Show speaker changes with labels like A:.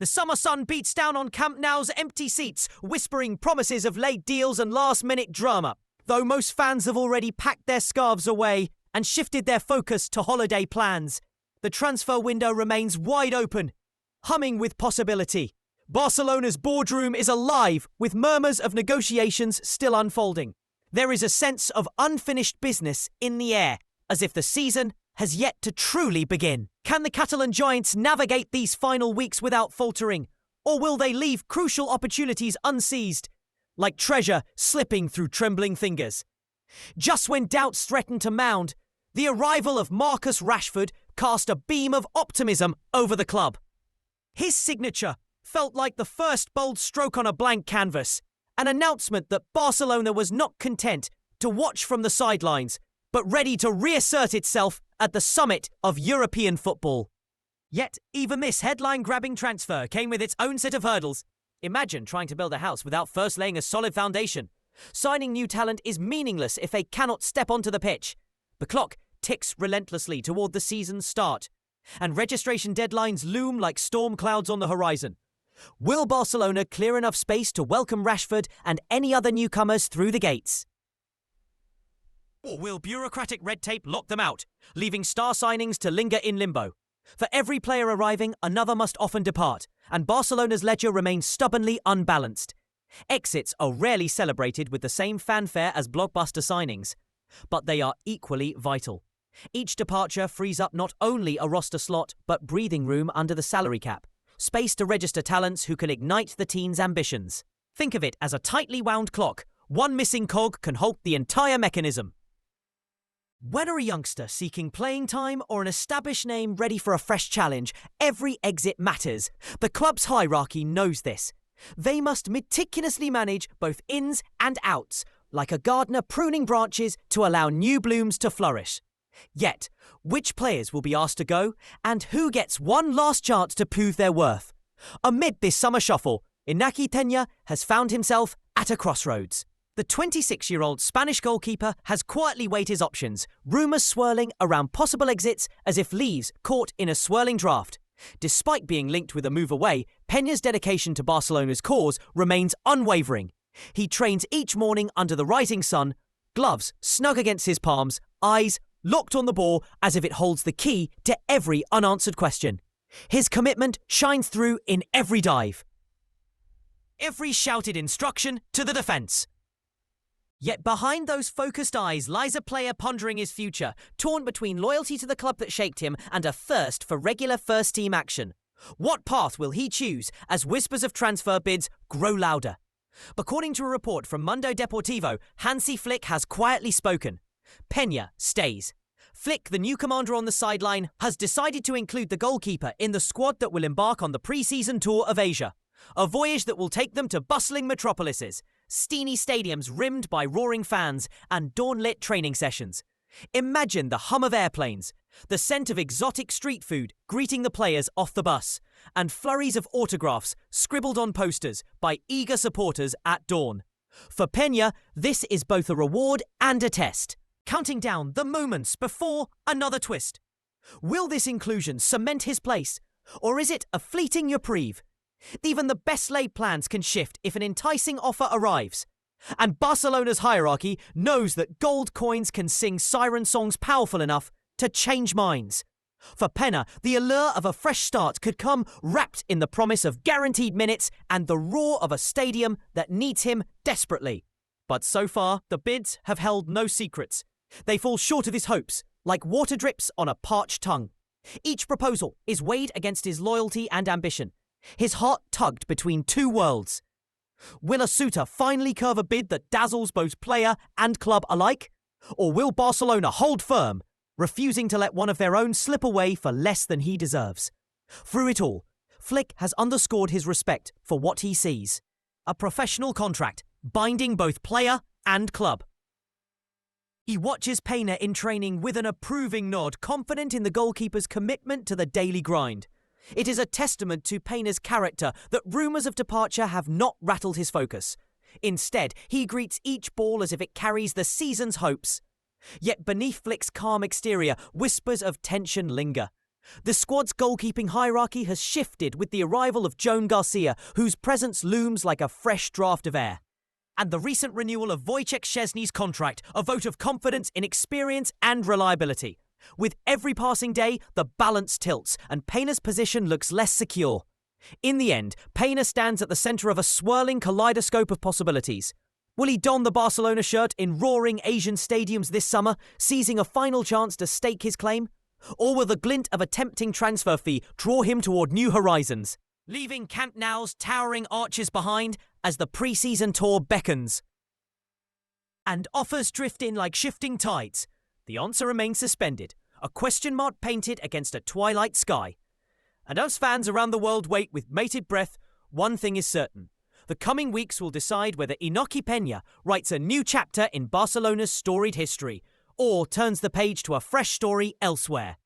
A: The summer sun beats down on Camp Nou's empty seats, whispering promises of late deals and last-minute drama. Though most fans have already packed their scarves away and shifted their focus to holiday plans, the transfer window remains wide open, humming with possibility. Barcelona's boardroom is alive with murmurs of negotiations still unfolding. There is a sense of unfinished business in the air, as if the season has yet to truly begin. Can the Catalan giants navigate these final weeks without faltering, or will they leave crucial opportunities unseized, like treasure slipping through trembling fingers? Just when doubts threatened to mound, the arrival of Marcus Rashford cast a beam of optimism over the club. His signature felt like the first bold stroke on a blank canvas, an announcement that Barcelona was not content to watch from the sidelines, but ready to reassert itself at the summit of European football. Yet, even this headline-grabbing transfer came with its own set of hurdles. Imagine trying to build a house without first laying a solid foundation. Signing new talent is meaningless if they cannot step onto the pitch. The clock ticks relentlessly toward the season's start, and registration deadlines loom like storm clouds on the horizon. Will Barcelona clear enough space to welcome Rashford and any other newcomers through the gates? Or will bureaucratic red tape lock them out, leaving star signings to linger in limbo? For every player arriving, another must often depart, and Barcelona's ledger remains stubbornly unbalanced. Exits are rarely celebrated with the same fanfare as blockbuster signings, but they are equally vital. Each departure frees up not only a roster slot, but breathing room under the salary cap, space to register talents who can ignite the team's ambitions. Think of it as a tightly wound clock. One missing cog can halt the entire mechanism. Whether a youngster seeking playing time or an established name ready for a fresh challenge, every exit matters. The club's hierarchy knows this. They must meticulously manage both ins and outs, like a gardener pruning branches to allow new blooms to flourish. Yet, which players will be asked to go, and who gets one last chance to prove their worth? Amid this summer shuffle, Inaki Pena has found himself at a crossroads. The 26-year-old Spanish goalkeeper has quietly weighed his options, rumours swirling around possible exits as if leaves caught in a swirling draft. Despite being linked with a move away, Pena's dedication to Barcelona's cause remains unwavering. He trains each morning under the rising sun, gloves snug against his palms, eyes locked on the ball as if it holds the key to every unanswered question. His commitment shines through in every dive, every shouted instruction to the defence. Yet behind those focused eyes lies a player pondering his future, torn between loyalty to the club that shaped him and a thirst for regular first-team action. What path will he choose as whispers of transfer bids grow louder? According to a report from Mundo Deportivo, Hansi has quietly spoken. Pena stays. Flick, the new commander on the sideline, has decided to include the goalkeeper in the squad that will embark on the pre-season tour of Asia. A voyage that will take them to bustling metropolises, steamy stadiums rimmed by roaring fans, and dawn-lit training sessions. Imagine the hum of airplanes, the scent of exotic street food greeting the players off the bus, and flurries of autographs scribbled on posters by eager supporters at dawn. For Pena, this is both a reward and a test, counting down the moments before another twist. Will this inclusion cement his place, or is it a fleeting reprieve? Even the best-laid plans can shift if an enticing offer arrives. And Barcelona's hierarchy knows that gold coins can sing siren songs powerful enough to change minds. For Pena, the allure of a fresh start could come wrapped in the promise of guaranteed minutes and the roar of a stadium that needs him desperately. But so far, the bids have held no secrets. They fall short of his hopes, like water drips on a parched tongue. Each proposal is weighed against his loyalty and ambition, his heart tugged between two worlds. Will a suitor finally curve a bid that dazzles both player and club alike? Or will Barcelona hold firm, refusing to let one of their own slip away for less than he deserves? Through it all, Flick has underscored his respect for what he sees. A professional contract, binding both player and club. He watches Pena in training with an approving nod, confident in the goalkeeper's commitment to the daily grind. It is a testament to Pena's character that rumours of departure have not rattled his focus. Instead, he greets each ball as if it carries the season's hopes. Yet beneath Flick's calm exterior, whispers of tension linger. The squad's goalkeeping hierarchy has shifted with the arrival of Joan Garcia, whose presence looms like a fresh draft of air. And the recent renewal of Wojciech Szczesny's contract, a vote of confidence in experience and reliability. With every passing day, the balance tilts, and Pena's position looks less secure. In the end, Pena stands at the centre of a swirling kaleidoscope of possibilities. Will he don the Barcelona shirt in roaring Asian stadiums this summer, seizing a final chance to stake his claim? Or will the glint of a tempting transfer fee draw him toward new horizons, leaving Camp Nou's towering arches behind as the pre-season tour beckons? And offers drift in like shifting tides. The answer remains suspended, a question mark painted against a twilight sky. And as fans around the world wait with bated breath, one thing is certain. The coming weeks will decide whether Inaki Pena writes a new chapter in Barcelona's storied history, or turns the page to a fresh story elsewhere.